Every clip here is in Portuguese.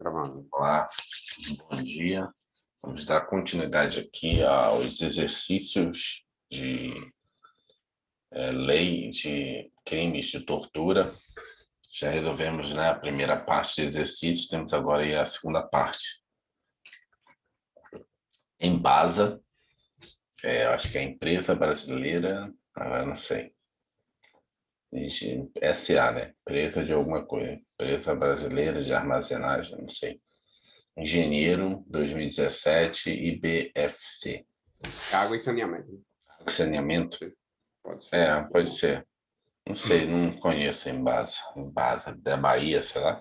Gravando. Olá, bom dia. Vamos dar continuidade aqui aos exercícios de lei de crimes de tortura. Já resolvemos, né, a primeira parte de exercícios, temos agora aí a segunda parte. Embasa, eu acho que é a empresa brasileira, agora não sei. SA, né? Empresa de alguma coisa. Empresa brasileira de armazenagem, não sei. Engenheiro, 2017, IBFC. Água e saneamento. Água e saneamento? Pode ser. Pode ser. Não sei, não conheço Embasa. Embasa, da Bahia, sei lá.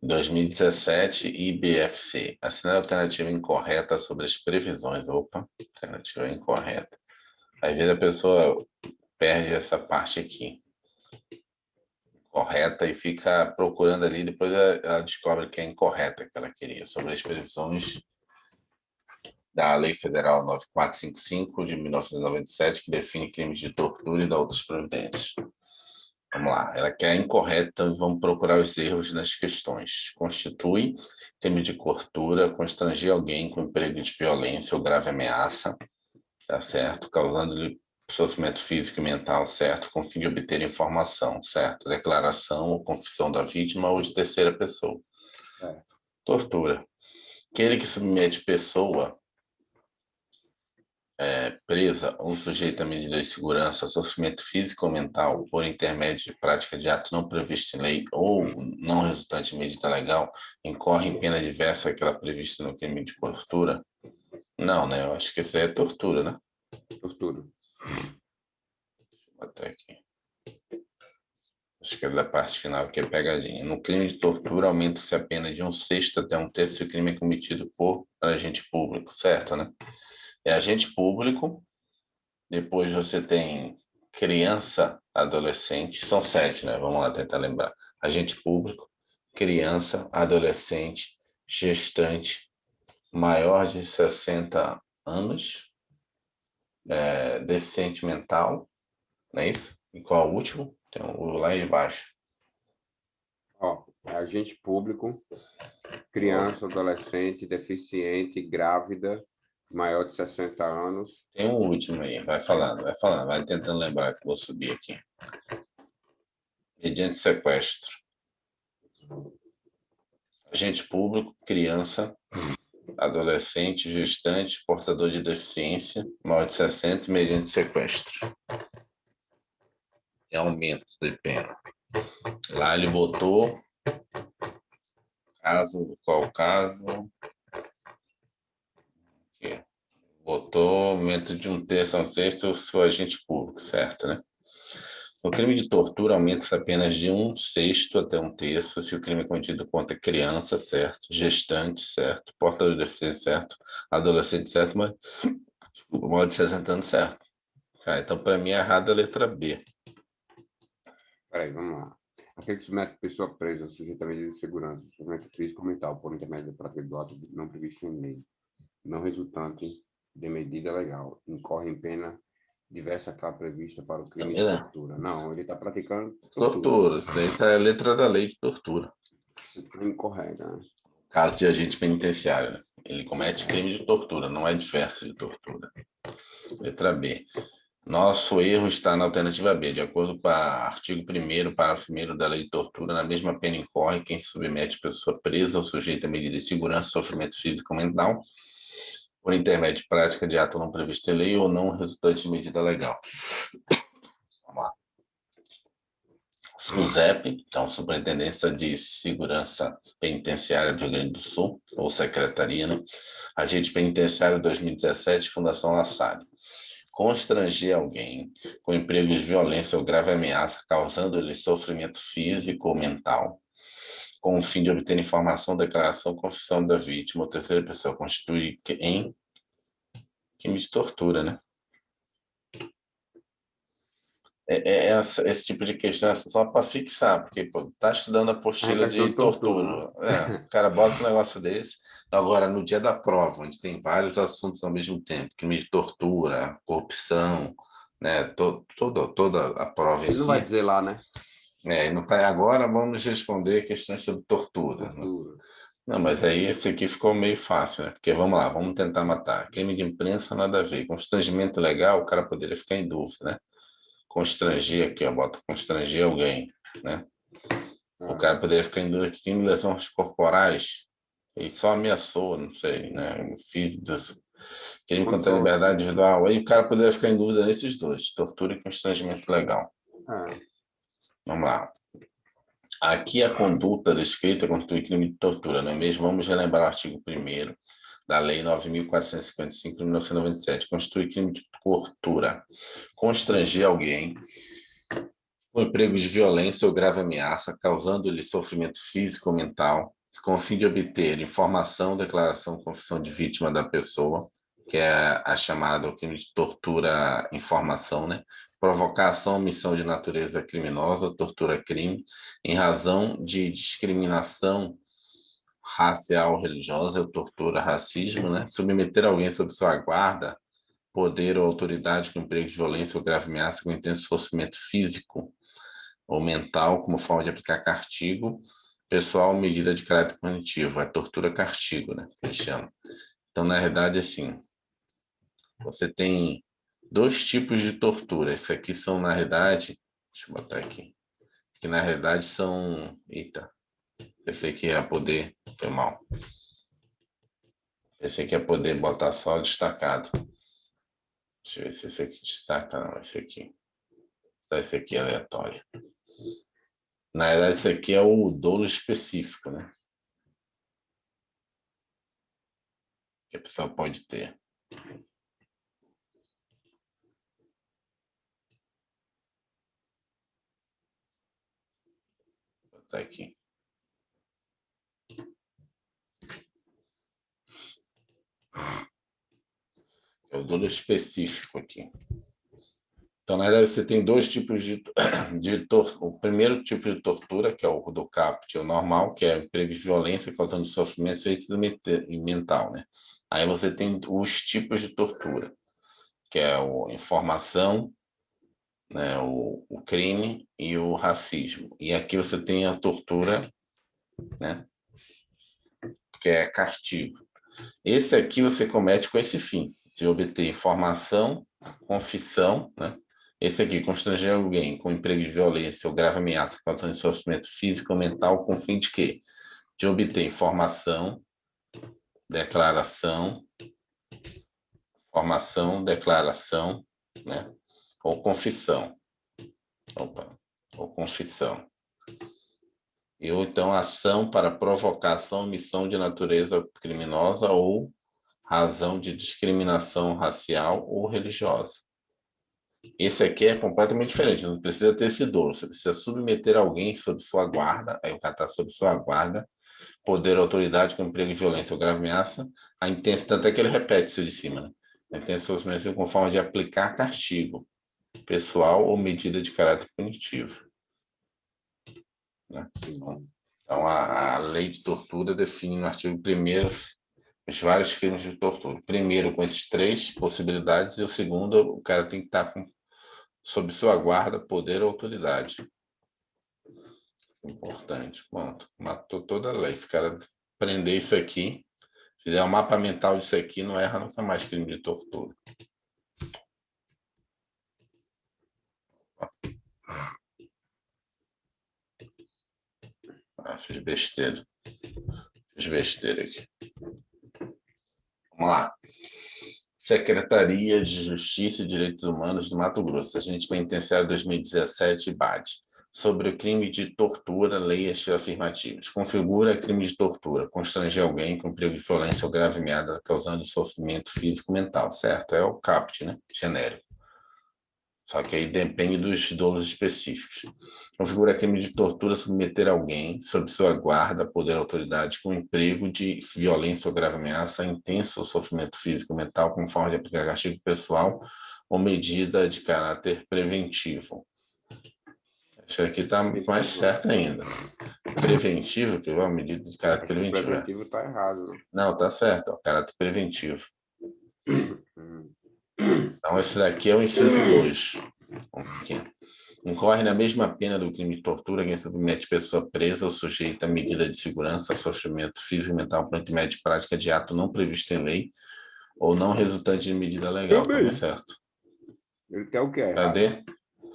2017, IBFC. Assinar a alternativa incorreta sobre as previsões. Opa, alternativa incorreta. Às vezes a pessoa perde essa parte aqui. Correta e fica procurando ali, depois ela descobre que é incorreta que ela queria, sobre as previsões da Lei Federal 9455 de 1997, que define crimes de tortura e dá outras providências. Vamos lá, ela quer incorreta, então vamos procurar os erros nas questões. Constitui crime de tortura, constranger alguém com emprego de violência ou grave ameaça, tá certo? Causando-lhe sofrimento físico e mental, certo? Com o fim de obter informação, certo? Declaração ou confissão da vítima ou de terceira pessoa. Tortura. Aquele que submete pessoa presa ou sujeita a medida de segurança, sofrimento físico ou mental por intermédio de prática de ato não previsto em lei ou não resultante de medida legal, incorre em pena diversa àquela prevista no crime de tortura? Não, né? Eu acho que isso aí é tortura, né? Tortura. Deixa eu botar aqui. Acho que é da parte final que é pegadinha. No crime de tortura, aumenta-se a pena de 1/6 até 1/3 se o crime é cometido por agente público, certo, né? É agente público, depois você tem criança, adolescente, são 7, né? Vamos lá tentar lembrar. Agente público, criança, adolescente, gestante, maior de 60 anos, deficiente mental, não é isso? E qual é o último? Tem o lá embaixo. Agente público, criança, adolescente, deficiente, grávida, maior de 60 anos. Tem um último aí, vai falando, vai tentando lembrar que eu vou subir aqui. Mediante sequestro. Agente público, criança, adolescente, gestante, portador de deficiência, maior de 60 mediante sequestro. Tem aumento de pena. Lá ele botou qual caso? Aqui. Botou aumento de 1/3 a 1/6 se for agente público, certo, né? No crime de tortura, aumenta-se apenas de 1/6 até 1/3 se o crime é cometido contra criança, certo? Gestante, certo? Portador de deficiência, certo? Adolescente, certo? Mas, desculpa, maior de 60 anos, certo? Então, para mim, é errado a letra B. Peraí, vamos lá. Aquele que submete pessoa presa, sujeita a medida de segurança, sofrimento físico ou mental, por intermédio da prática do ato não previsto em lei, não resultante de medida legal, incorre em pena diversa àquela prevista para o crime de tortura. Não, ele está praticando tortura. Isso daí tá a letra da lei de tortura. Incorreta, né? Caso de agente penitenciário, né? Ele comete crime de tortura, não é diversa de tortura. Letra B. Nosso erro está na alternativa B. De acordo com o artigo 1º, parágrafo 1º da lei de tortura, na mesma pena incorre quem submete pessoa presa ou sujeita a medida de segurança, sofrimento físico ou mental, por intermédio de prática de ato não previsto em lei ou não resultante de medida legal. Vamos lá. SUSEP, então Superintendência de Segurança Penitenciária do Rio Grande do Sul, ou Secretaria, né? Agente Penitenciário 2017, Fundação La Salle. Constranger alguém com emprego de violência ou grave ameaça, causando-lhe sofrimento físico ou mental, com o fim de obter informação, declaração, confissão da vítima ou terceira pessoa, constitui em crime de tortura, né? Esse tipo de questão é só para fixar, porque tá estudando a apostila de tortura. O cara bota um negócio desse. Agora, no dia da prova, onde tem vários assuntos ao mesmo tempo, crime de tortura, corrupção, né? Toda a prova em Ele não vai si. dizer lá, né? Não tá, agora vamos responder questões sobre tortura. Tortura. Não, mas aí esse aqui ficou meio fácil, né? Porque vamos lá, vamos tentar matar. Crime de imprensa, nada a ver. Constrangimento legal, o cara poderia ficar em dúvida, né? Constranger aqui, ó, bota constranger alguém, né? O cara poderia ficar em dúvida que crime de lesões corporais, ele só ameaçou, não sei, né? Físicos, crime contra a liberdade individual. Aí o cara poderia ficar em dúvida nesses dois, tortura e constrangimento legal. Vamos lá. Aqui a conduta descrita constitui crime de tortura, não é mesmo? Vamos relembrar o artigo 1º da Lei 9.455 de 1997. Constitui crime de tortura. Constranger alguém com emprego de violência ou grave ameaça, causando-lhe sofrimento físico ou mental, com o fim de obter informação, declaração, confissão de vítima da pessoa, que é a chamada o crime de tortura, informação, né? Provocação ou omissão de natureza criminosa, tortura crime, em razão de discriminação racial ou religiosa, tortura, racismo, né? Submeter alguém sob sua guarda, poder ou autoridade com emprego de violência ou grave ameaça com intenso sofrimento físico ou mental como forma de aplicar castigo pessoal, medida de caráter punitivo, é tortura castigo, né? Que eles chamam. Então, na verdade, assim, você tem dois tipos de tortura. Esses aqui são, na verdade, deixa eu botar aqui, que na verdade são, eita, esse aqui é poder, foi mal. Esse aqui é poder botar só destacado. Deixa eu ver se esse aqui destaca, não, esse aqui. Esse aqui é aleatório. Na verdade, esse aqui é o dolo específico, né? Que a pessoa pode ter. Vou botar aqui. É o dolo específico aqui. Então, na verdade, você tem dois tipos de tortura. O primeiro tipo de tortura, que é o do CAPT, o normal, que é emprego de violência causando sofrimento físico e mental, né? Aí você tem os tipos de tortura, que é a informação, né, o crime e o racismo. E aqui você tem a tortura, né, que é castigo. Esse aqui você comete com esse fim, de obter informação, confissão, né? Esse aqui, constranger alguém com emprego de violência ou grave ameaça causando sofrimento físico ou mental com o fim de quê? De obter informação, declaração, né? Ou confissão. Ou confissão. Ou então ação para provocação, omissão de natureza criminosa ou razão de discriminação racial ou religiosa. Esse aqui é completamente diferente, não precisa ter esse dolo, você precisa submeter alguém sob sua guarda, aí o cara está sob sua guarda, poder, autoridade com emprego de violência ou grave ameaça, a intenção, tanto é que ele repete isso de cima, né? A intenção com forma de aplicar castigo pessoal ou medida de caráter punitivo. Né? Então, a lei de tortura define no artigo 1º os vários crimes de tortura. Primeiro, com esses três possibilidades, e o segundo, o cara tem que estar sob sua guarda, poder ou autoridade. Importante, ponto. Matou toda a lei. Se o cara prender isso aqui, fizer um mapa mental disso aqui, não erra nunca mais crime de tortura. Fiz besteira. Fiz besteira aqui. Vamos lá. Secretaria de Justiça e Direitos Humanos do Mato Grosso, Agente Penitenciário 2017, BAD. Sobre o crime de tortura, leias afirmativas. Configura crime de tortura, constranger alguém com emprego de violência ou grave ameaça causando sofrimento físico e mental, certo? É o CAPT, né? Genérico. Só que aí depende dos dolos específicos. Configura crime de tortura submeter alguém, sob sua guarda, poder ou autoridade, com emprego de violência ou grave ameaça, intenso sofrimento físico ou mental, com forma de aplicar castigo pessoal ou medida de caráter preventivo. Isso aqui está mais certo ainda. Preventivo, que é uma medida de caráter preventivo. Preventivo está errado. Né? Não, está certo, é o caráter preventivo. Então, esse daqui é o inciso 2. Um pouquinho. Incorre na mesma pena do crime de tortura quem submete pessoa presa ou sujeita a medida de segurança, sofrimento físico e mental por intermédio de prática de ato não previsto em lei ou não resultante de medida legal. Também Também. certo. Ele quer o que é errado? Cadê?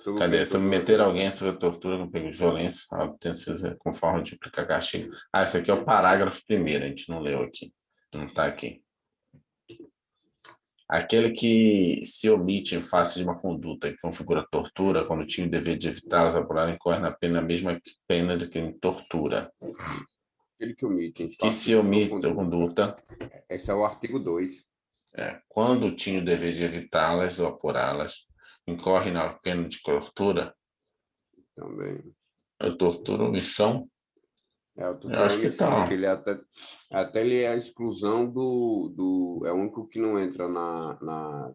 Sobre o Cadê? crime de tortura. Submeter alguém sob tortura com perigo de violência, com forma de aplicar castigo. Ah, esse aqui é o parágrafo primeiro, a gente não leu aqui. Não está aqui. Aquele que se omite em face de uma conduta que configura tortura, quando tinha o dever de evitá-las, apurar, incorre na pena, a mesma pena de crime de tortura. Aquele que omite em Que face se de sua omite a conduta. conduta, Esse é o artigo 2. quando tinha o dever de evitá-las ou apurá-las, incorre na pena de tortura. Também. A tortura, omissão. É o Eu tutor acho que omissão, que tá. ele até ele é a exclusão é o único que não entra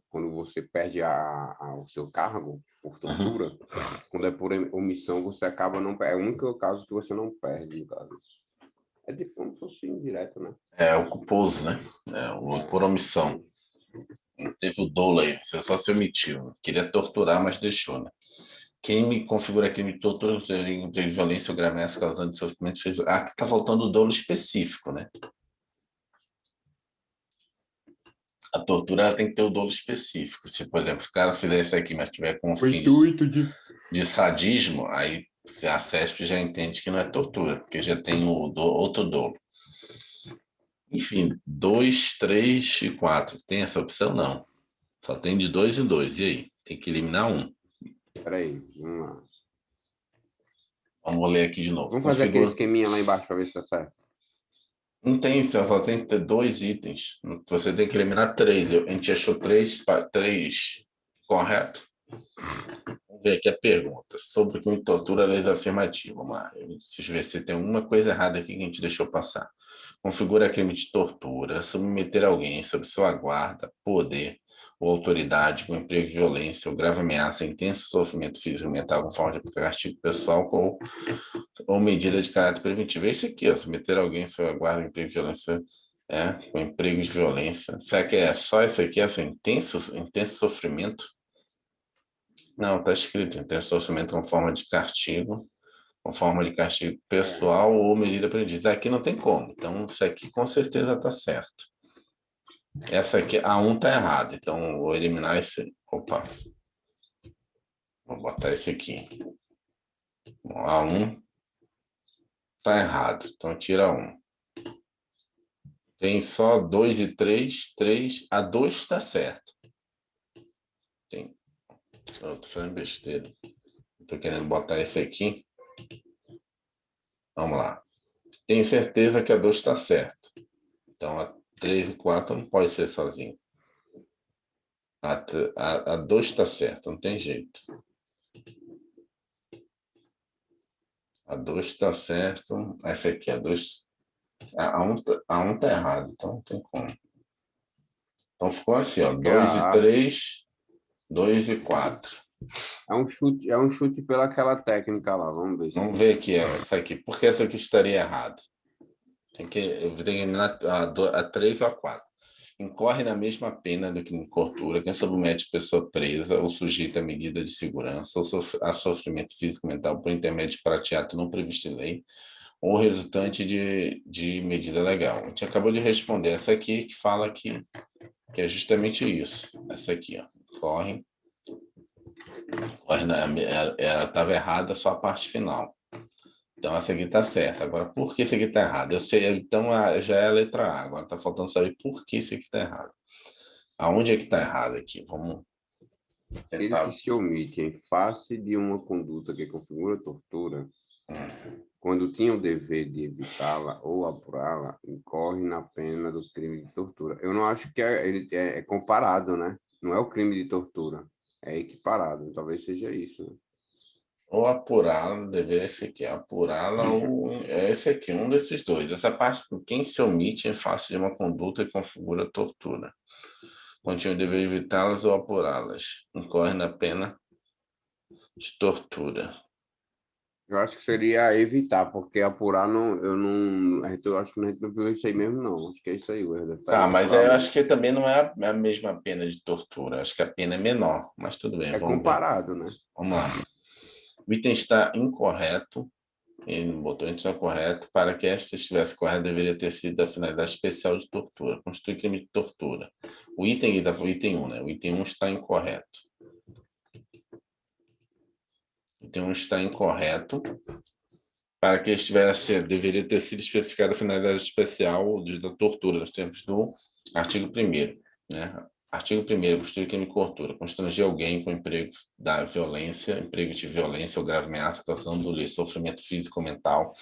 quando você perde o seu cargo por Uhum. tortura. Quando é por omissão, você acaba não. É o único caso que você não perde, no caso. É de como se fosse indireto, né? É o culposo, né? Por omissão. Teve o dolo aí, você só se omitiu. Queria torturar, mas deixou, né? Quem me configura crime de tortura, de violência ou grave ameaça causando sofrimento, fez. Ah, aqui tá faltando o dolo específico, né? A tortura ela tem que ter o dolo específico. Se, por exemplo, se o cara fizer isso aqui, mas tiver com O fins intuito de sadismo, aí a CESP já entende que não é tortura, porque já tem outro dolo. Enfim, 2, 3 e 4. Tem essa opção? Não. Só tem de 2 em 2. E aí? Tem que eliminar um. Peraí, vamos lá. Vamos ler aqui de novo. Vamos fazer aquele Configura. esqueminha lá embaixo para ver se tá certo. Não tem, só tem que ter 2 itens. Você tem que eliminar 3. A gente achou 3 correto. Vamos ver aqui a pergunta. Sobre o crime de tortura, leis afirmativas. Vamos lá. Deixa eu ver se tem alguma coisa errada aqui que a gente deixou passar. Configura crime de tortura, submeter alguém sob sua guarda, poder ou autoridade com emprego de violência ou grave ameaça, intenso sofrimento físico e mental com forma de castigo pessoal ou medida de caráter preventivo. É isso aqui, ó, submeter alguém sob a guarda de emprego de violência, com emprego de violência. Será que é só isso aqui, essa intenso sofrimento? Não, está escrito intenso sofrimento com forma de castigo pessoal ou medida preventista. Aqui não tem como. Então, isso aqui com certeza está certo. Essa aqui, a 1 está errada. Então, vou eliminar esse. Opa. Vou botar esse aqui. A 1 está errado. Então, tira 1. Tem só 2 e 3. 3. A 2 está certo. Tem. Eu estou fazendo besteira. Estou querendo botar esse aqui. Vamos lá. Tenho certeza que a 2 está certo. Então, a 3 e 4 não pode ser sozinho. A 2 está certo, não tem jeito. A 2 está certo. Essa aqui, a 2. A 1 está errado, então não tem como. Então ficou assim, ó, 2 e 3, 2 e 4. É um chute pelaquela técnica lá, vamos ver. Vamos ver aqui essa aqui. Por que essa aqui estaria errada? Eu tenho que eliminar a 3 ou a 4. Incorre na mesma pena do que em tortura quem submete pessoa presa ou sujeita a medida de segurança ou a sofrimento físico e mental por intermédio de prateado não previsto em lei ou resultante de medida legal. A gente acabou de responder essa aqui, que fala que é justamente isso. Essa aqui, ó. Ela estava errada só a parte final. Então, essa aqui está certa. Agora, por que isso aqui está errado? Eu sei, então já é a letra A. Agora está faltando saber por que isso aqui está errado. Aonde é que está errado aqui? Vamos Ele que tentar. se omite em face de uma conduta que configura tortura, quando tinha o dever de evitá-la ou apurá-la, incorre na pena do crime de tortura. Eu não acho que ele é comparado, né? Não é o crime de tortura, é equiparado. Talvez seja isso, né? Ou apurá-la, deveria ser aqui. Apurá-la ou é esse aqui, um desses dois. Essa parte, quem se omite em face de uma conduta que configura tortura. Quando tinha o dever de evitá-las ou apurá-las, incorre na pena de tortura. Eu acho que seria evitar, porque apurar não, eu acho que a gente não viu isso aí mesmo, não. Acho que é isso aí, o erro deve estar em Tá, mas apurar eu mesmo. acho que também não é a mesma pena de tortura. Acho que a pena é menor, mas tudo bem, É vamos ver. comparado, né? Vamos lá. O item está incorreto. Ele botou o item está correto. Para que esta estivesse correta, deveria ter sido a finalidade especial de tortura. Constitui crime de tortura. O item 1, né? O item 1 está incorreto. O item 1 está incorreto. Para que estivesse, deveria ter sido especificada a finalidade especial da tortura, nos termos do artigo 1º, né? Artigo 1º, constitui crime de tortura, constranger alguém com emprego da violência, emprego de violência ou grave ameaça, causando dor, sofrimento físico ou mental,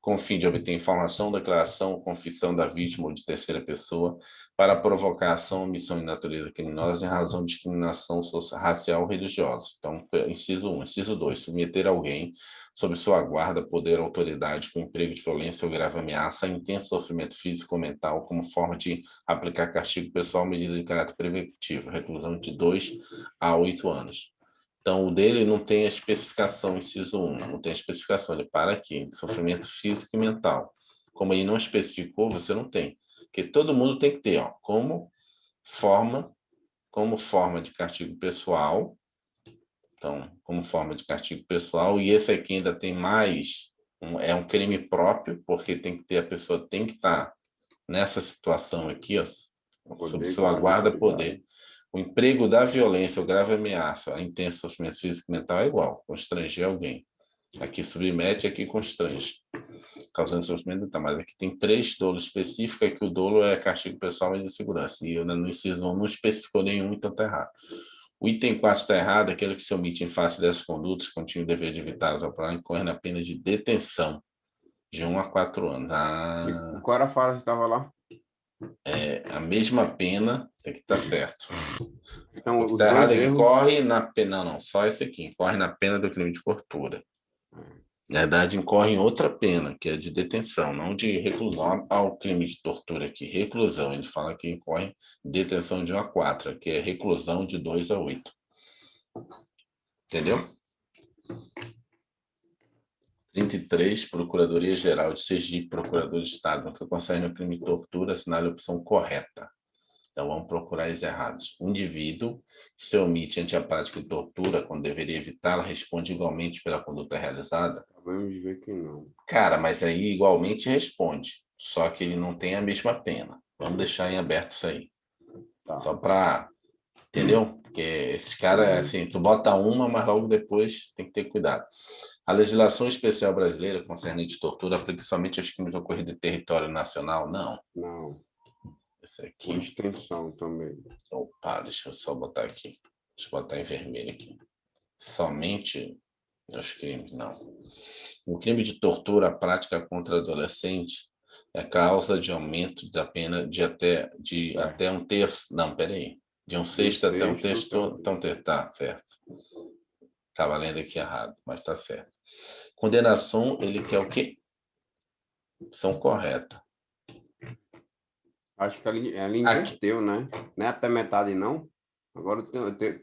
com o fim de obter informação, declaração ou confissão da vítima ou de terceira pessoa, para provocação ou omissão de natureza criminosa em razão de discriminação social, racial ou religiosa. Então, inciso 1. Inciso 2. Submeter alguém sob sua guarda, poder ou autoridade com emprego de violência ou grave ameaça a intenso sofrimento físico ou mental como forma de aplicar castigo pessoal, medida de caráter preventivo, reclusão de 2 a 8 anos. Então, o dele não tem a especificação, inciso 1, não tem a especificação, ele para aqui, sofrimento físico e mental. Como ele não especificou, você não tem. Porque todo mundo tem que ter, ó, como forma de castigo pessoal. Então, como forma de castigo pessoal, e esse aqui ainda tem mais, é um crime próprio, porque tem que ter, a pessoa tem que estar nessa situação aqui, ó, sob sua guarda, poder. O emprego da violência ou grave ameaça a intenso sofrimento físico e mental é igual, constranger alguém. Aqui submete, aqui constrange, causando sofrimento mental. Mas aqui tem 3 dolos específicos, que o dolo é castigo pessoal e de segurança. E eu no inciso 1 não especificou nenhum, então está errado. O item 4 está errado, aquele que se omite em face dessas condutas, continua o dever de evitá-las ao plano, incorre na pena de detenção de 1 a 4 anos. E qual era a fala que estava lá? A mesma pena tem que estar certo. Então, O que os está errado dois é que erros. corre na pena, não, só esse aqui, incorre na pena do crime de tortura. Na verdade, incorre em outra pena, que é de detenção, não de reclusão ao crime de tortura aqui. Reclusão, ele fala que incorre detenção de 1 a 4, que é reclusão de 2 a 8. Entendeu? 33, Procuradoria-Geral de Sergipe, Procurador de Estado, no que concerne ao crime de tortura, assinale a opção correta. Então, vamos procurar as erradas. O indivíduo que se omite ante a prática de tortura, quando deveria evitá-la, responde igualmente pela conduta realizada? Acabamos de ver que não. Cara, mas aí igualmente responde, só que ele não tem a mesma pena. Vamos deixar em aberto isso aí. Tá. Só para... Entendeu? Porque esses caras, assim, tu bota uma, mas logo depois tem que ter cuidado. A legislação especial brasileira concernente de tortura aplica somente aos crimes ocorridos em território nacional? Não. Não. Esse Por aqui... extensão também. Opa, deixa eu só botar aqui. Deixa eu botar em vermelho aqui. Somente os crimes, não. O crime de tortura, a prática contra adolescente, é causa de aumento da pena de até um terço. Não, peraí. De um sexto até um terço. Então, tá certo. Estava lendo aqui errado, mas tá certo. Condenação, ele quer o quê? Opção correta. Acho que ela Aqui. inverteu, né? Não é até metade, não? Agora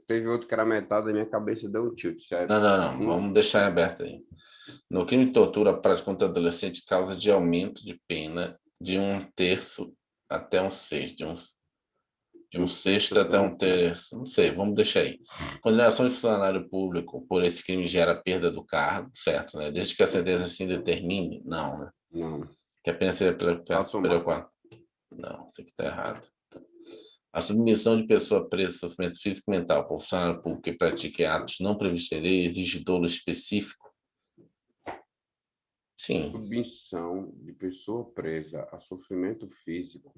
teve outro que era metade da minha cabeça, deu um tilt, certo? Não. Vamos deixar em aberto aí. No crime de tortura, a prática contra adolescente causa de aumento de pena de um terço até um sexto. De um sexto até um terço. Não sei, vamos deixar aí. Condenação de funcionário público por esse crime gera perda do cargo, certo, né? Desde que a sentença assim determine, não, né? Não. Que a pena seja Automático. Não, isso aqui está errado. A submissão de pessoa presa a sofrimento físico e mental por funcionário público que pratique atos não previstos em lei exige dolo específico? Sim. Submissão de pessoa presa a sofrimento físico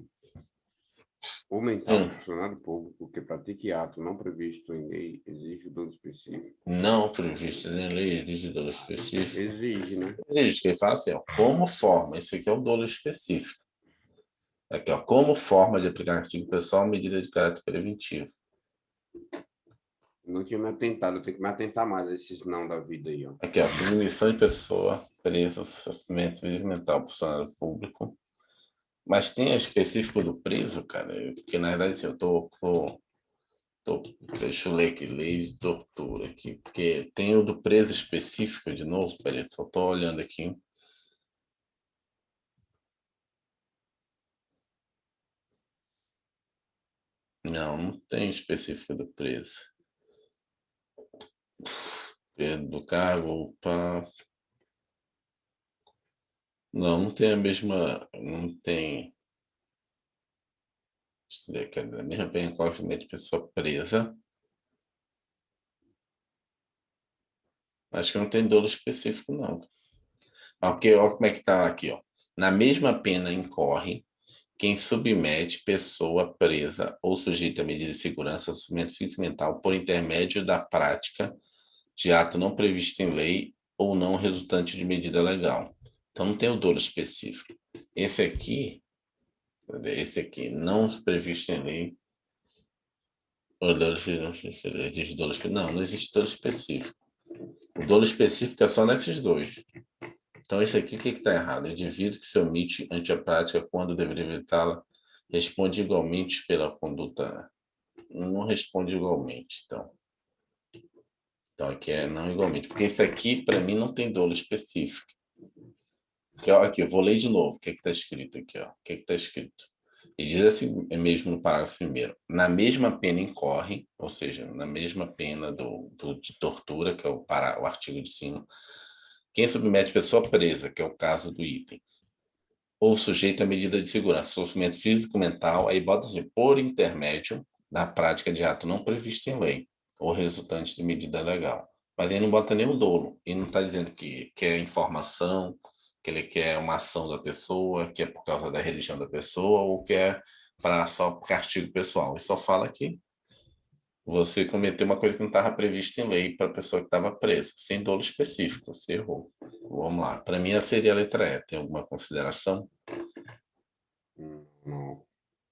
ou mental por funcionário público que pratique ato não previsto em lei exige dolo específico. Não previsto em lei exige dolo específico? Exige, né? Exige, que ele fala assim, ó, como forma, esse aqui é o dolo específico. Aqui, ó, como forma de aplicar artigo pessoal, medida de caráter preventivo. Não tinha me atentado, eu tenho que me atentar mais a esses não da vida aí, ó. Aqui, ó, submissão de pessoa presa, sofrimento físico e mental por funcionário público. Mas tem a específico do preso, cara, porque na verdade assim, eu deixa eu ler aqui, lei de tortura aqui, porque tem o do preso específico de novo, peraí, só tô olhando aqui. Não tem específico do preso. Perda do cargo, opa. Não tem a mesma, não tem. Deixa eu ver, cadê? A mesma pena incorre de pessoa presa. Acho que não tem dolo específico, não. Porque, olha como é que está aqui, ó. Na mesma pena incorre quem submete pessoa presa ou sujeita a medida de segurança ao sofrimento físico e mental por intermédio da prática de ato não previsto em lei ou não resultante de medida legal. Então, não tem o dolo específico. Esse aqui, não previsto em lei, ou dolo, existe dolo específico. Não existe dolo específico. O dolo específico é só nesses dois. Então, esse aqui, o que está errado? O indivíduo que se omite ante a prática quando deveria evitá-la responde igualmente pela conduta. Não responde igualmente, então. Então, aqui é não igualmente. Porque esse aqui, para mim, não tem dolo específico. Aqui, eu vou ler de novo o que está escrito aqui. Ó. O que está escrito? E diz assim, é mesmo no parágrafo primeiro. Na mesma pena incorre, ou seja, na mesma pena de tortura, que é o artigo de cima, quem submete pessoa presa, que é o caso do item, ou sujeito à medida de segurança, sofrimento físico, mental, aí bota assim, por intermédio da prática de ato não previsto em lei, ou resultante de medida legal. Mas aí não bota nenhum dolo, e não está dizendo que quer informação, que ele quer uma ação da pessoa, que é por causa da religião da pessoa, ou que é para só castigo pessoal. Ele só fala que você cometeu uma coisa que não estava prevista em lei para a pessoa que estava presa, sem dolo específico, você errou. Vamos lá. Para mim, essa seria a letra E. Tem alguma consideração? Não.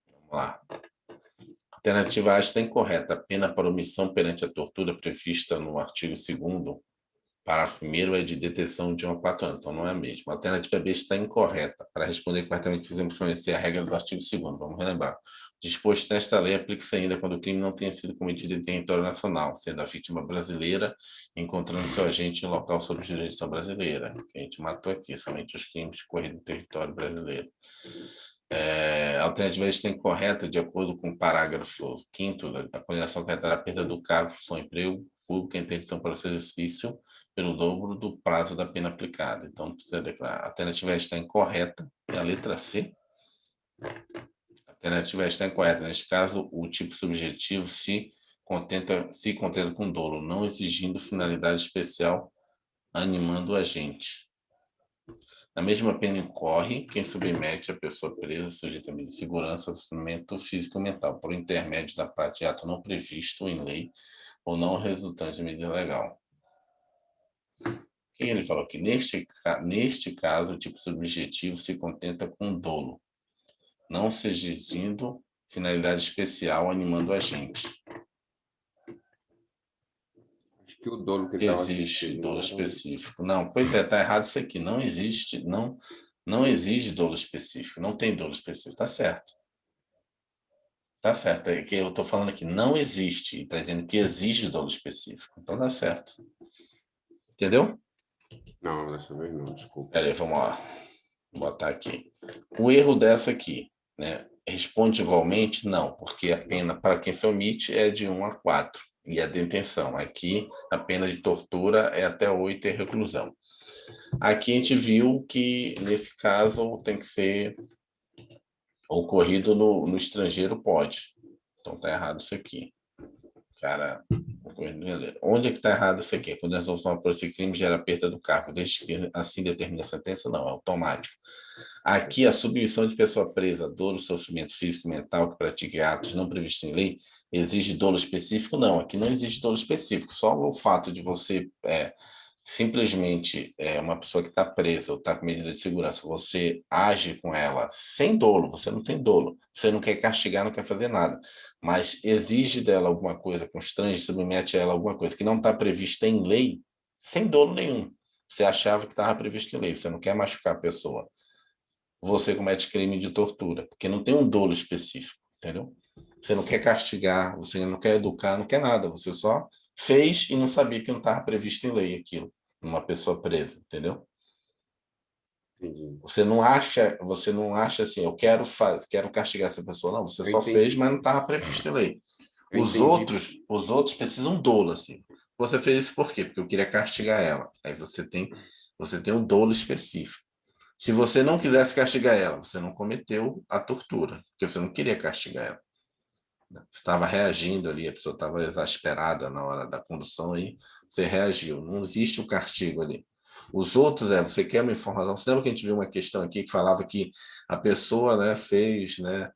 Vamos lá. Alternativa A está incorreta. A pena para omissão perante a tortura prevista no artigo 2º, parágrafo 1º, é de detenção de 1 a 4 anos. Então, não é a mesma. A alternativa B está incorreta. Para responder corretamente, precisamos conhecer a regra do artigo 2º. Vamos relembrar. Disposto nesta lei aplica-se ainda quando o crime não tenha sido cometido em território nacional, sendo a vítima brasileira, encontrando seu agente em local sob jurisdição brasileira. A gente matou aqui somente os crimes ocorridos no território brasileiro. A alternativa está incorreta, de acordo com o parágrafo 5º, a condenação correta a perda do cargo, função, emprego público, a interdição para o seu exercício pelo dobro do prazo da pena aplicada. Então, não precisa declarar. A alternativa está incorreta, é a letra C. A alternativa está incorreta. Neste caso, o tipo subjetivo se contenta com dolo, não exigindo finalidade especial, animando o agente. Na mesma pena incorre quem submete a pessoa presa, sujeita a medida de segurança, sofrimento físico ou mental, por intermédio da prática de ato não previsto em lei ou não resultante de medida legal. Ele falou que, neste caso, o tipo subjetivo se contenta com dolo, não se exigindo finalidade especial animando o agente. Acho que o dolo que ele estava Existe dolo específico. Não, pois é, está errado isso aqui. Não existe, não exige dolo específico. Não tem dolo específico. Está certo. Está certo. É que eu estou falando aqui, não existe. Está dizendo que exige dolo específico. Então dá certo. Entendeu? Não, dessa vez não, desculpa. Peraí, vamos lá. Vou botar aqui. O erro dessa aqui, né? Responde igualmente? Não, porque a pena para quem se omite é de 1 a 4. E a detenção. Aqui, a pena de tortura é até 8 e reclusão. Aqui a gente viu que, nesse caso, tem que ser ocorrido no estrangeiro, pode. Então tá errado isso aqui. Cara, onde é que está errado isso aqui? Quando a resolução por esse crime gera perda do cargo, desde que assim determina a sentença, não, é automático. Aqui, a submissão de pessoa presa a dolo, sofrimento físico e mental que pratique atos não previstos em lei, exige dolo específico? Não, aqui não existe dolo específico. Só o fato de você simplesmente uma pessoa que está presa ou está com medida de segurança, você age com ela sem dolo, você não tem dolo, você não quer castigar, não quer fazer nada, mas exige dela alguma coisa, constrange, submete a ela alguma coisa que não está prevista em lei, sem dolo nenhum. Você achava que estava previsto em lei, você não quer machucar a pessoa, você comete crime de tortura, porque não tem um dolo específico, entendeu? Você não quer castigar, você não quer educar, não quer nada, você só fez e não sabia que não estava previsto em lei aquilo, numa pessoa presa, entendeu? Entendi. Você não acha assim, eu quero castigar essa pessoa, não, você Eu só entendi. fez, mas não estava previsto em lei. Eu Os entendi. outros precisam dolo, assim. Você fez isso por quê? Porque eu queria castigar ela. Aí você tem um dolo específico. Se você não quisesse castigar ela, você não cometeu a tortura, porque você não queria castigar ela. Você estava reagindo ali, a pessoa estava exasperada na hora da condução aí, você reagiu. Não existe o castigo ali. Os outros, você quer uma informação. Você lembra que a gente viu uma questão aqui que falava que a pessoa, né, fez, né,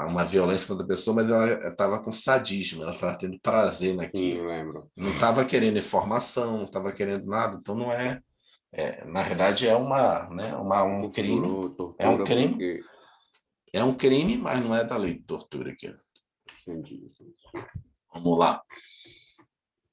uma violência contra a pessoa, mas ela estava com sadismo, ela estava tendo prazer Sim, naquilo. eu lembro. Não estava querendo informação, não estava querendo nada, então não é, na verdade é uma, né, um crime, Configurou é um tortura crime, porque... é um crime, mas não é da lei de tortura aqui. Entendi. Vamos lá.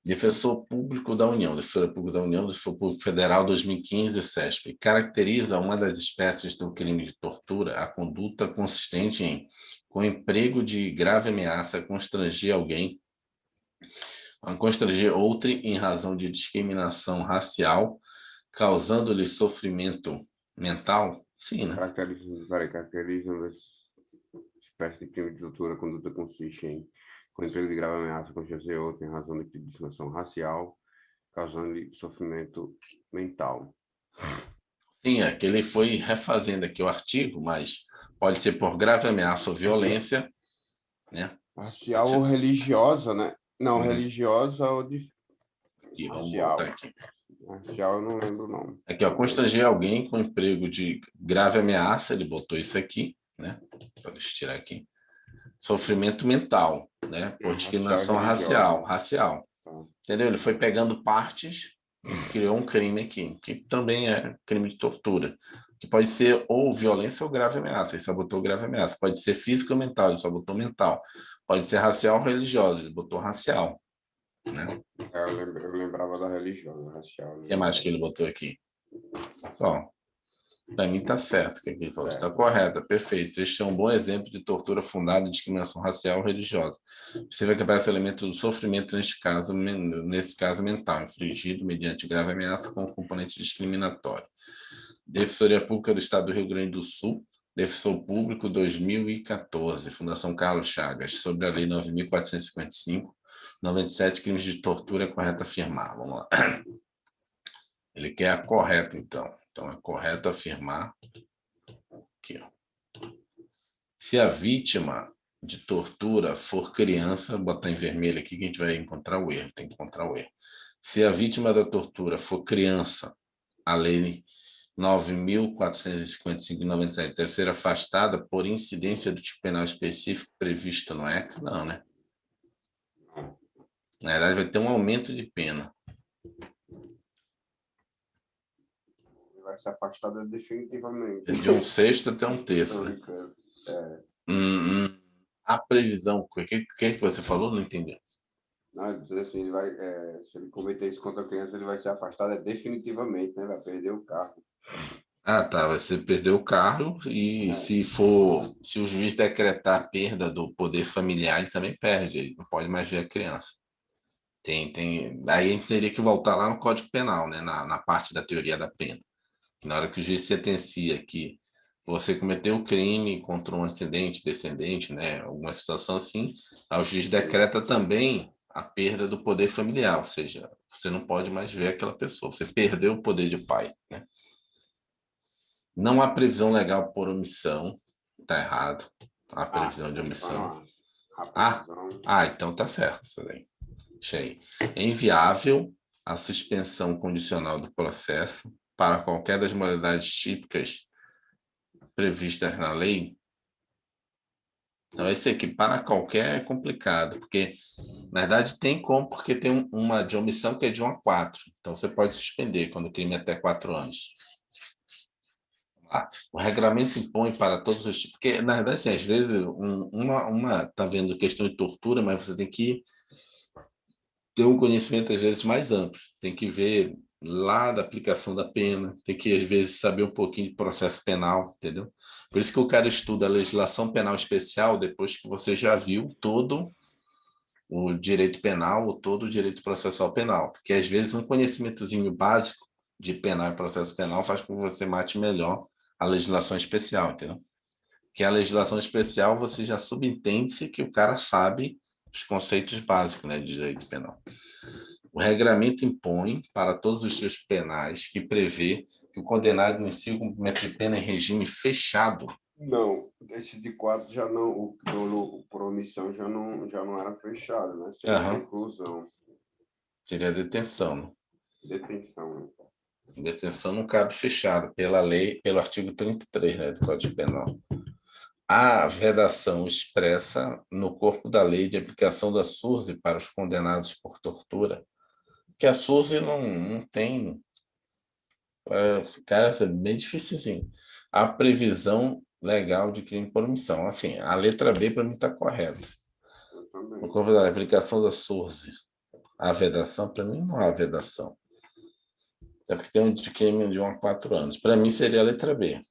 Defensor Público da União, Defensor Público da União, Defensor Público Federal 2015, CESP, caracteriza uma das espécies do crime de tortura a conduta consistente em, com emprego de grave ameaça, constranger alguém, constranger outro em razão de discriminação racial, causando-lhe sofrimento mental. Sim, né? Caracteriza uma espécie de crime de tortura. A conduta consiste em, com emprego de grave ameaça, constranger outro em razão de discriminação racial, causando-lhe sofrimento mental. Sim, é que ele foi refazendo aqui o artigo, mas pode ser por grave ameaça ou violência, né? Racial ou religiosa, né? Não, Uhum. religiosa ou de... Aqui, vamos voltar Racial. aqui. Racial eu não lembro o nome. Aqui, ó, constranger alguém com emprego de grave ameaça, ele botou isso aqui, né? Deixa eu tirar aqui. Sofrimento mental, né? Por Racial e discriminação religiosa. racial. Tá. Entendeu? Ele foi pegando partes e criou um crime aqui, que também é crime de tortura, que pode ser ou violência ou grave ameaça. Ele só botou grave ameaça. Pode ser físico ou mental, ele só botou mental. Pode ser racial ou religioso, ele botou racial, né? Eu lembrava da religiosa, racial. O que mais que ele botou aqui? Só. Para mim está certo o que ele falou. Está Certo. correto, perfeito. Este é um bom exemplo de tortura fundada em discriminação racial ou religiosa. Possível que apareça o elemento do sofrimento, neste caso mental, infligido mediante grave ameaça com componente discriminatório. Defensoria Pública do Estado do Rio Grande do Sul, Defensor Público 2014, Fundação Carlos Chagas, sobre a Lei 9.455, 97, crimes de tortura, é correto afirmar. Vamos lá. Ele quer a correta, então. Então, é correto afirmar aqui, ó. Se a vítima de tortura for criança, botar em vermelho aqui que a gente vai encontrar o erro, tem que encontrar o erro. Se a vítima da tortura for criança, a lei 9.455/97 deve ser afastada por incidência do tipo penal específico previsto no ECA? Não, né? Na verdade, vai ter um aumento de pena. Vai ser afastada definitivamente. De 1/6 até 1/3, né? A previsão, o que você falou? Não entendi. Não, dizer assim, ele vai, se ele cometer isso contra a criança, ele vai ser afastado definitivamente, né? Vai perder o cargo. Ah, tá. Você perdeu o carro e se o juiz decretar a perda do poder familiar, ele também perde. Ele não pode mais ver a criança. Daí a gente teria que voltar lá no Código Penal, né? Na parte da teoria da pena. Na hora que o juiz sentencia que você cometeu um crime contra um ascendente, descendente, né? Alguma situação assim, aí o juiz decreta também a perda do poder familiar, ou seja, você não pode mais ver aquela pessoa. Você perdeu o poder de pai, né? Não há previsão legal por omissão. Está errado. Há previsão de omissão. Então tá certo isso daí. Deixa aí. É inviável a suspensão condicional do processo para qualquer das modalidades típicas previstas na lei. Então, esse aqui, para qualquer, é complicado, porque, na verdade, tem como, porque tem uma de omissão que é de 1 a 4. Então, você pode suspender quando o crime é até 4 anos. O regulamento impõe para todos os tipos, porque, na verdade, assim, às vezes, uma está vendo questão de tortura, mas você tem que ter um conhecimento, às vezes, mais amplo. Tem que ver lá da aplicação da pena, tem que, às vezes, saber um pouquinho de processo penal, entendeu? Por isso que o cara estuda a legislação penal especial depois que você já viu todo o direito penal ou todo o direito processual penal, porque, às vezes, um conhecimentozinho básico de penal e processo penal faz com que você mate melhor a legislação especial, entendeu? Que a legislação especial você já subentende-se que o cara sabe os conceitos básicos, né, de direito penal. O regramento impõe para todos os tipos penais que prevê que o condenado inicie o cumprimento de pena em regime fechado. Não, esse de 4 já não, o dolo por omissão já não era fechado, né? Seria reclusão. Seria detenção, né? Detenção, né? Detenção não cabe fechado pela lei, pelo artigo 33, né, do Código Penal. Há vedação expressa no corpo da lei de aplicação da SUSE para os condenados por tortura, que a SUSE não tem. Cara, é bem dificilzinho. A previsão legal de crime por omissão. Assim, a letra B para mim está correta. No corpo da aplicação da SUSE. A vedação, para mim, não há vedação. É porque tem um de crime de 1 a 4 anos. Para mim, seria a letra B.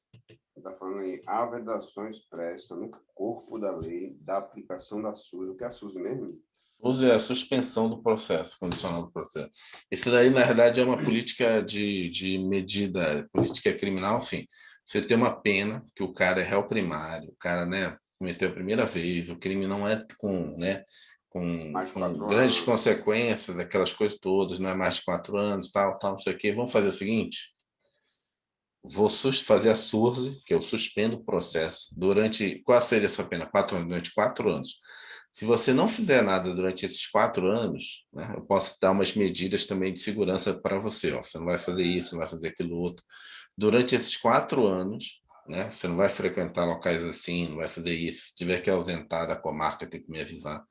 Está falando aí, há vedação expressa no corpo da lei da aplicação da SUS. O que é a SUS mesmo? SUSE é a suspensão do processo, condicional do processo. Isso daí, na verdade, é uma política de medida, política criminal, sim. Você tem uma pena que o cara é réu primário, o cara, né, cometeu a primeira vez, o crime não é com, né, com grandes consequências, aquelas coisas todas, não é mais de 4 anos, tal, não sei o quê. Vamos fazer o seguinte, vou fazer a SURSE, que eu suspendo o processo durante, qual seria essa pena? 4 anos, durante 4 anos. Se você não fizer nada durante esses 4 anos, né, eu posso dar umas medidas também de segurança para você. Ó, você não vai fazer isso, não vai fazer aquilo outro. Durante esses 4 anos, né, você não vai frequentar locais assim, não vai fazer isso. Se tiver que ausentar da comarca, tem que me avisar.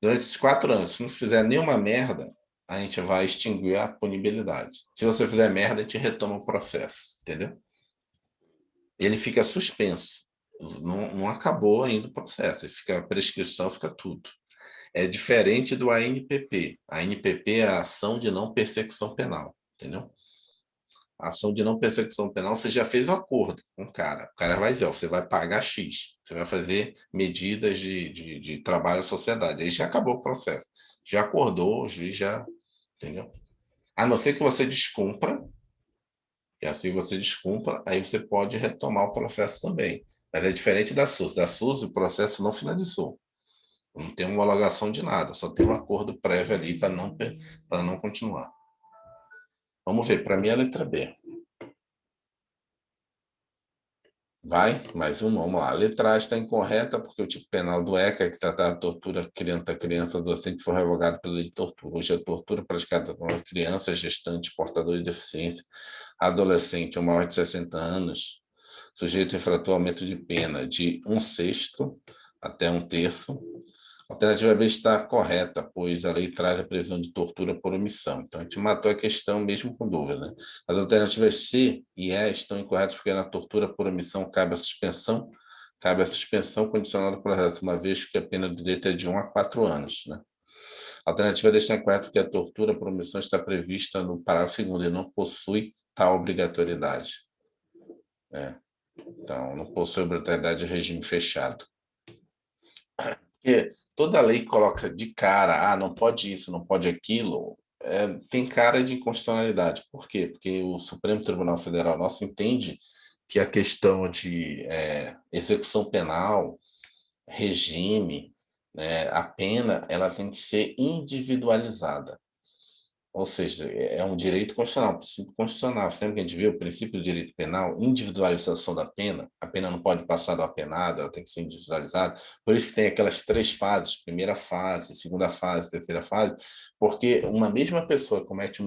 Durante esses 4 anos, se não fizer nenhuma merda, a gente vai extinguir a punibilidade. Se você fizer merda, a gente retoma o processo, entendeu? Ele fica suspenso. Não acabou ainda o processo. Fica a prescrição, fica tudo. É diferente do ANPP. A ANPP é a ação de não persecução penal, entendeu? A ação de não persecução penal, você já fez o acordo com o cara vai dizer, ó, você vai pagar X, você vai fazer medidas de trabalho à sociedade. Aí já acabou o processo. Já acordou, o juiz já, entendeu? A não ser que você descumpra, e assim você descumpra, aí você pode retomar o processo também. Mas é diferente da SUS. Da SUS, o processo não finalizou. Não tem homologação de nada, só tem um acordo prévio ali para não continuar. Vamos ver, para mim é a letra B. Vai, mais uma, vamos lá. A letra A está incorreta porque o tipo penal do ECA, que trata a tortura criança adolescente, foi revogado pela lei de tortura. Hoje, a tortura praticada com criança, gestante, portador de deficiência, adolescente ou maior de 60 anos, sujeito infrator aumento de pena de 1/6 até 1/3. A alternativa B está correta, pois a lei traz a previsão de tortura por omissão. Então, a gente matou a questão mesmo com dúvida, né? As alternativas C e E estão incorretas porque na tortura por omissão cabe a suspensão condicional do processo, uma vez que a pena do direito é de 1 a 4 anos, né? A alternativa D está incorreta porque a tortura por omissão está prevista no parágrafo 2º e não possui tal obrigatoriedade. Então, não possui obrigatoriedade de regime fechado. Porque toda lei coloca de cara, não pode isso, não pode aquilo, tem cara de inconstitucionalidade. Por quê? Porque o Supremo Tribunal Federal nosso entende que a questão de execução penal, regime, né, a pena, ela tem que ser individualizada. Ou seja, é um direito constitucional, um princípio constitucional. Sempre que a gente vê o princípio do direito penal, individualização da pena, a pena não pode passar do apenado, ela tem que ser individualizada. Por isso que tem aquelas 3 fases, primeira fase, segunda fase, terceira fase, porque uma mesma pessoa comete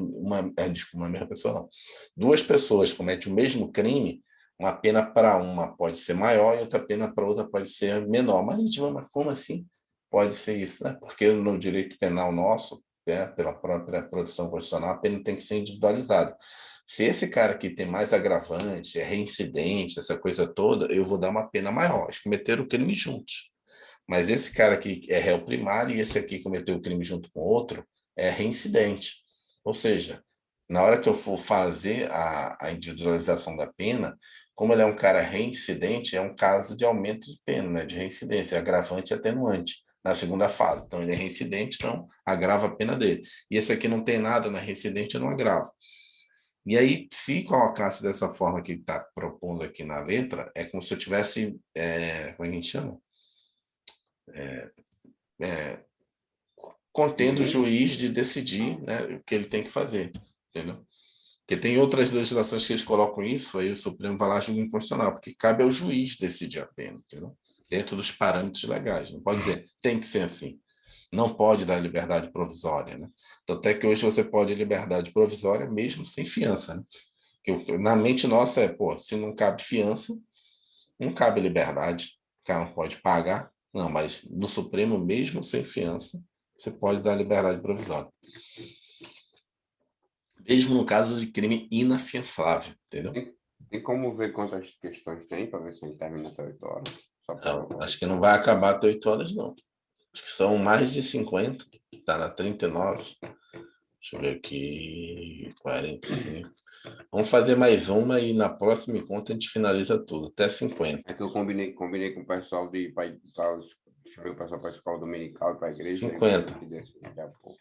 desculpa, uma mesma pessoa não. 2 pessoas cometem o mesmo crime, uma pena para uma pode ser maior e outra pena para outra pode ser menor. Mas a gente vai, mas como assim pode ser isso, né? Porque no direito penal nosso, pela própria produção constitucional, a pena tem que ser individualizada. Se esse cara aqui tem mais agravante, é reincidente, essa coisa toda, eu vou dar uma pena maior. Eles cometeram o crime juntos. Mas esse cara aqui é réu primário e esse aqui cometeu o crime junto com outro é reincidente. Ou seja, na hora que eu for fazer a individualização da pena, como ele é um cara reincidente, é um caso de aumento de pena, né, de reincidência, agravante e atenuante na segunda fase. Então, ele é reincidente, então agrava a pena dele. E esse aqui não tem nada, não é reincidente, eu não agravo. E aí, se colocasse dessa forma que está propondo aqui na letra, é como se eu tivesse, como é que a gente chama? contendo o juiz de decidir, né, o que ele tem que fazer, entendeu? Porque tem outras legislações que eles colocam isso, aí o Supremo vai lá e julga inconstitucional, porque cabe ao juiz decidir a pena, entendeu? Dentro dos parâmetros legais. Não pode dizer, tem que ser assim. Não pode dar liberdade provisória, né? Tanto é que hoje você pode liberdade provisória mesmo sem fiança, né? Que na mente nossa é, pô, se não cabe fiança, não cabe liberdade, o cara não pode pagar. Não, mas no Supremo, mesmo sem fiança, você pode dar liberdade provisória. Mesmo no caso de crime inafiançável, entendeu? Tem como ver quantas questões tem para ver se a gente termina até 8 horas? Só Não, acho que não vai acabar até 8 horas, não. Acho que são mais de 50. Está na 39. Deixa eu ver aqui. 45. Vamos fazer mais uma e na próxima encontro a gente finaliza tudo, até 50. É que eu combinei com o pessoal de ir para chamei o pessoal para a escola dominical e para a igreja. 50. Daqui a pouco.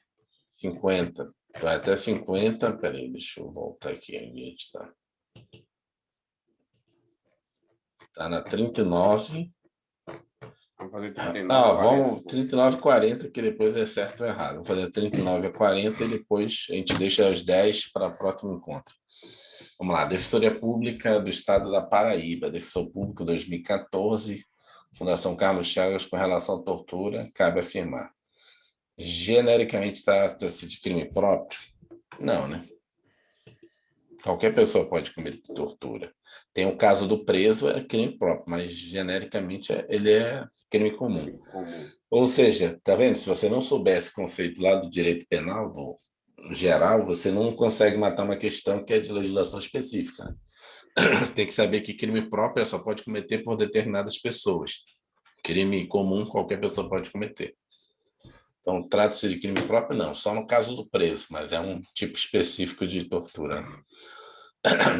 50. Vai até 50. Peraí, deixa eu voltar aqui. A gente está. Está na 39. Vamos fazer 39, Ah, 40. vamos 39 e 40, que depois é certo ou errado. Vamos fazer 39 a 40 e depois a gente deixa os 10 para o próximo encontro. Vamos lá, Defensoria Pública do Estado da Paraíba, Defensor Público 2014, Fundação Carlos Chagas com relação à tortura, cabe afirmar. Genericamente trata-se de crime próprio? Não, né? Qualquer pessoa pode cometer tortura. Tem o caso do preso, é crime próprio, mas genericamente ele é crime comum. Ou seja, tá vendo? Se você não soubesse o conceito lá do direito penal, do geral, você não consegue matar uma questão que é de legislação específica, né? Tem que saber que crime próprio só pode cometer por determinadas pessoas. Crime comum, qualquer pessoa pode cometer. Então, trata-se de crime próprio? Não, só no caso do preso, mas é um tipo específico de tortura.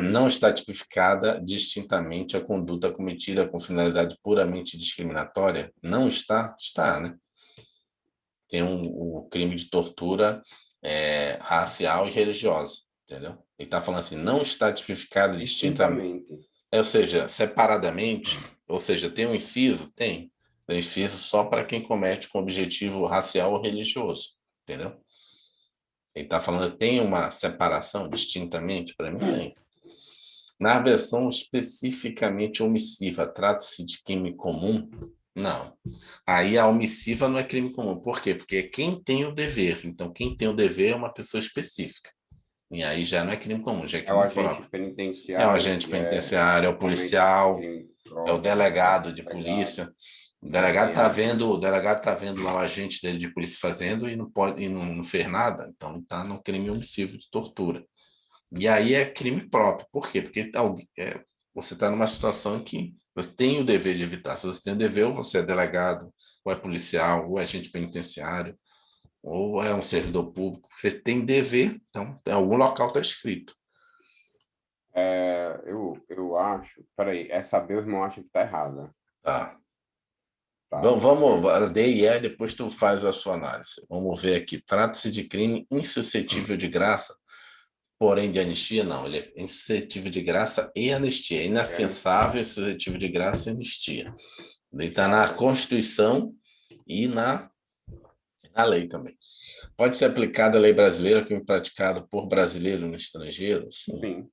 Não está tipificada distintamente a conduta cometida com finalidade puramente discriminatória? Não está? Está, né? Tem o crime de tortura racial e religiosa, entendeu? Ele está falando assim, não está tipificada distintamente. Ou seja, separadamente, ou seja, tem um inciso? Tem. Tem inciso só para quem comete com objetivo racial ou religioso, entendeu? Ele está falando, tem uma separação distintamente? Para mim, tem. Na versão especificamente omissiva, trata-se de crime comum? Não. Aí a omissiva não é crime comum. Por quê? Porque é quem tem o dever. Então, quem tem o dever é uma pessoa específica. E aí já não é crime comum, já é crime próprio. É o agente penitenciário, é o policial, é o delegado de polícia. O delegado está vendo lá o agente dele de polícia fazendo e não fez nada. Então, está no crime omissivo de tortura. E aí é crime próprio. Por quê? Porque você está numa situação em que você tem o dever de evitar. Se você tem o dever, ou você é delegado, ou é policial, ou é agente penitenciário, ou é um servidor público. Você tem dever, então, em algum local está escrito. Eu acho... Peraí, saber, o irmão acha que está errado. Tá. Vamos, D&E, depois tu faz a sua análise. Vamos ver aqui. Trata-se de crime insuscetível de graça, porém de anistia, não. Ele é insuscetível de graça e anistia. É inafiançável, suscetível de graça e anistia. Ele está na Constituição e na lei também. Pode ser aplicada a lei brasileira, crime praticado por brasileiro no estrangeiro? Sim.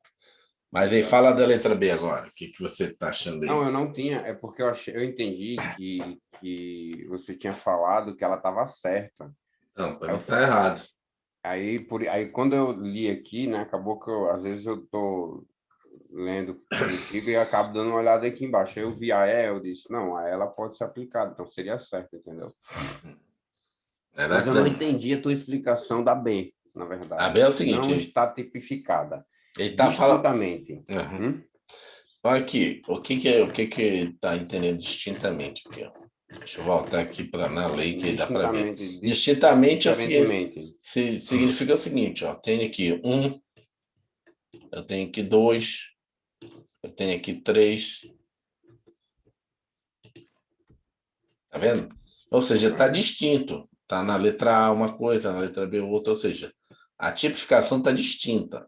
Mas aí fala da letra B agora. O que você está achando aí? Não, eu não tinha. É porque eu entendi que você tinha falado que ela estava certa. Não, está errado. Aí, quando eu li aqui, né, acabou que às vezes eu tô lendo contigo e acabo dando uma olhada aqui embaixo. Aí eu vi a E, eu disse, não, a ela pode ser aplicada, então seria certo, entendeu? Mas eu não entendi a tua explicação da B, na verdade. A B é o seguinte... Não está tipificada. Ele está distintamente. Olha aqui, o que está entendendo distintamente aqui, ó. Deixa eu voltar aqui na lei que dá para ver. Distintamente significa o seguinte, ó. Tenho aqui 1, eu tenho aqui 2, eu tenho aqui 3. Tá vendo? Ou seja, está distinto. Está na letra A uma coisa, na letra B outra, ou seja, a tipificação está distinta.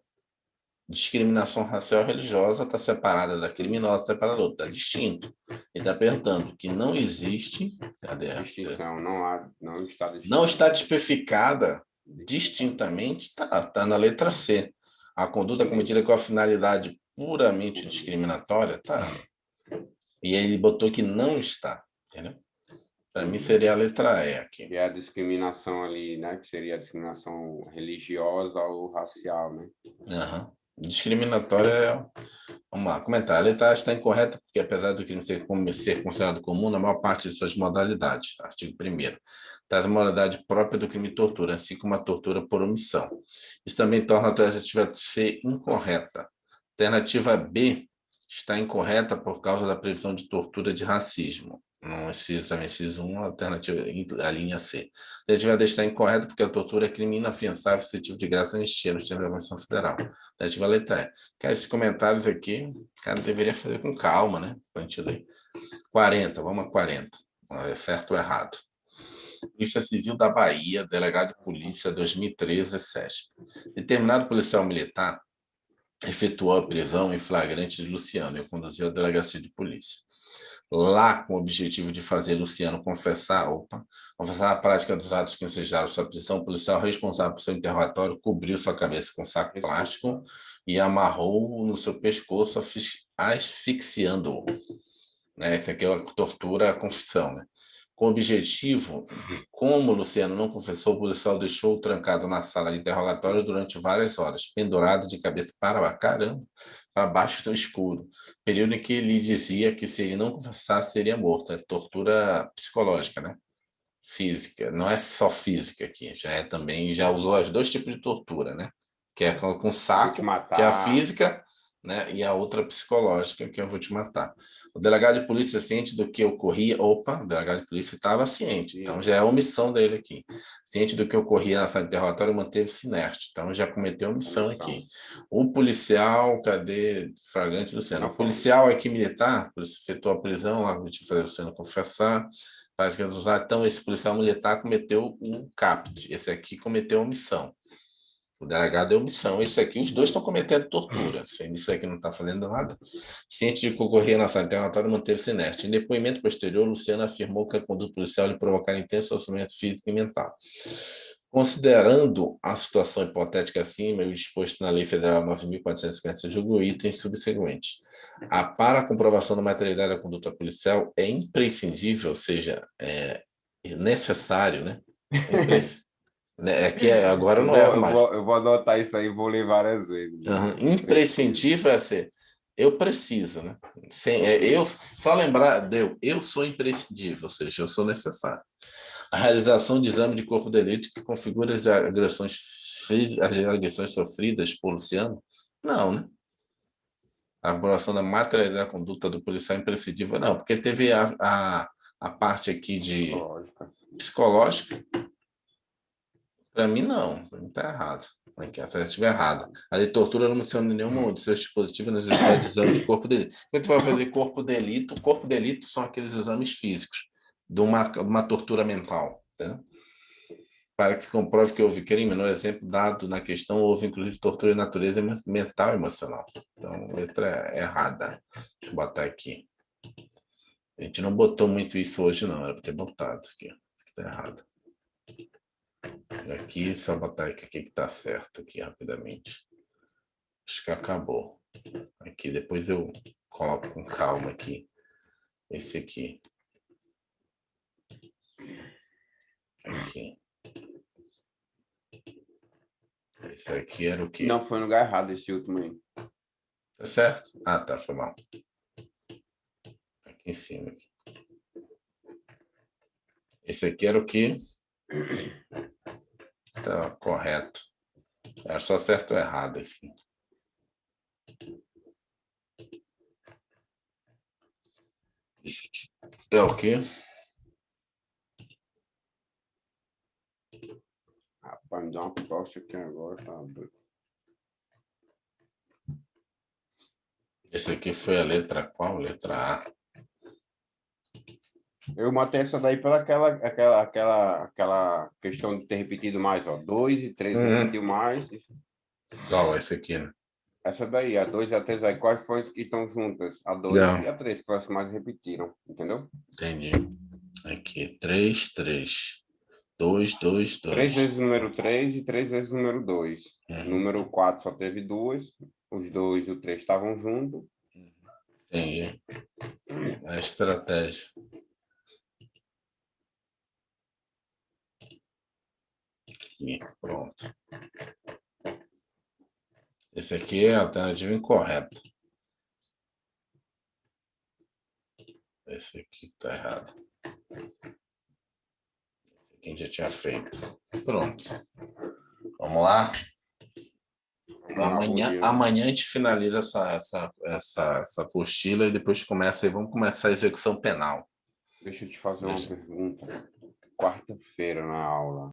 Discriminação racial e religiosa está separada da criminosa, separada da outra, está distinto. Ele está perguntando que não existe. Cadê? Distinção, não está Não está tipificada distintamente, tá na letra C. A conduta cometida com a finalidade puramente discriminatória, tá. E ele botou que não está, entendeu? Para mim seria a letra E aqui. Que é a discriminação ali, né? Que seria a discriminação religiosa ou racial, né? Uhum. Discriminatória é... Vamos lá, comentar. A letra A está incorreta porque, apesar do crime ser considerado comum, na maior parte de suas modalidades, artigo 1º, traz a modalidade própria do crime de tortura, assim como a tortura por omissão. Isso também torna a alternativa C incorreta. Alternativa B está incorreta por causa da previsão de tortura de racismo. Não inciso também, inciso 1, alternativa, a linha C. A alternativa D está incorreta porque a tortura é crime inafiançável, suscetível de graça e anistia nos termos da Constituição Federal. Alternativa letra E. Cara, esses comentários aqui, o cara deveria fazer com calma, né? Para a gente ler. 40, vamos a 40. É certo ou errado? Polícia Civil da Bahia, delegado de polícia 2013, SESP. Determinado policial militar efetuou a prisão em flagrante de Luciano e conduziu à delegacia de polícia. Lá, com o objetivo de fazer Luciano confessar a prática dos atos que ensejaram sua prisão, o policial responsável por seu interrogatório cobriu sua cabeça com saco plástico e amarrou no seu pescoço, asfixiando-o. Né? Essa aqui é a tortura, a confissão, né? Com o objetivo, como o Luciano não confessou, o policial deixou-o trancado na sala de interrogatório durante várias horas, pendurado de cabeça para baixo do escuro, período em que ele dizia que se ele não confessasse seria morto. É tortura psicológica, né? Física, não é só física aqui, já usou os dois tipos de tortura, né? Que é com saco, que é a física, né? E a outra psicológica, que eu vou te matar. O delegado de polícia ciente do que ocorria, o delegado de polícia estava ciente, então já é a omissão dele aqui. Ciente do que ocorria na sala de interrogatório, manteve-se inerte, então já cometeu omissão aqui. O policial, cadê flagrante Luciano? O policial aqui militar, efetuou a prisão, lá de fazer o Luciano confessar, prática dos atos. Então, esse policial militar cometeu um caput, esse aqui cometeu omissão. O delegado é omissão. Esse aqui, os dois estão cometendo tortura. Isso aqui não está fazendo nada. Ciente de que ocorria na sala de interrogatório, manteve-se inerte. Em depoimento posterior, Luciano afirmou que a conduta policial lhe provocara intenso sofrimento físico e mental. Considerando a situação hipotética acima e o disposto na Lei Federal 9.450, julgo o item subsequente. Para a comprovação da materialidade da conduta policial é imprescindível, ou seja, é necessário, né? É que agora não erro mais. Eu vou adotar isso aí e vou ler várias vezes. Imprescindível é ser. Eu preciso, né? Só lembrar, eu sou imprescindível, ou seja, eu sou necessário. A realização de exame de corpo de delito que configura as agressões sofridas por Luciano? Não, né? A apuração da materialidade da conduta do policial é imprescindível? Não, porque teve a parte aqui de psicológica. Para mim, não. Para mim está errado. Aqui, se eu estiver errada. A lei de tortura não menciona nenhum dos seus dispositivos necessidade de exame de corpo de delito. Quando você vai fazer corpo de delito são aqueles exames físicos de uma tortura mental. Tá? Para que se comprove que houve crime, no exemplo dado na questão, houve inclusive tortura de natureza mental e emocional. Então, letra errada. Deixa eu botar aqui. A gente não botou muito isso hoje, não. Era para ter botado aqui. Isso aqui está errado. Aqui, só botar aqui que está certo aqui rapidamente. Acho que acabou. Aqui, depois eu coloco com calma aqui. Esse aqui. Aqui. Esse aqui era o quê? Não, foi no lugar errado esse último aí. Tá certo? Ah, tá, foi mal. Aqui em cima. Aqui. Esse aqui era o quê? Tá correto. É só certo ou errado assim. Esse aqui é o quê? Rapaz, me dá uma tosse aqui agora, tá? Esse aqui foi a letra qual? Letra A. Eu matei essa daí pela aquela questão de ter repetido mais, ó. 2 e 3 repetiu mais. Qual esse aqui, né? essa daí, a 2 e a 3, aí quais foram as que estão juntas? A 2 Não. e a 3, que elas mais repetiram, entendeu? Entendi. Aqui, 3, 3. 2, 2, 3 2. vezes o número 3 e 3 vezes o número 2. Uhum. Número 4 só teve 2, os 2 e o 3 estavam juntos. Entendi. A estratégia. Aqui, pronto. Esse aqui é a alternativa incorreta. Esse aqui tá errado. Esse aqui a gente já tinha feito. Pronto. Vamos lá? Amanhã a gente finaliza essa apostila e depois vamos começar a execução penal. Deixa eu te fazer uma pergunta. Quarta-feira na aula,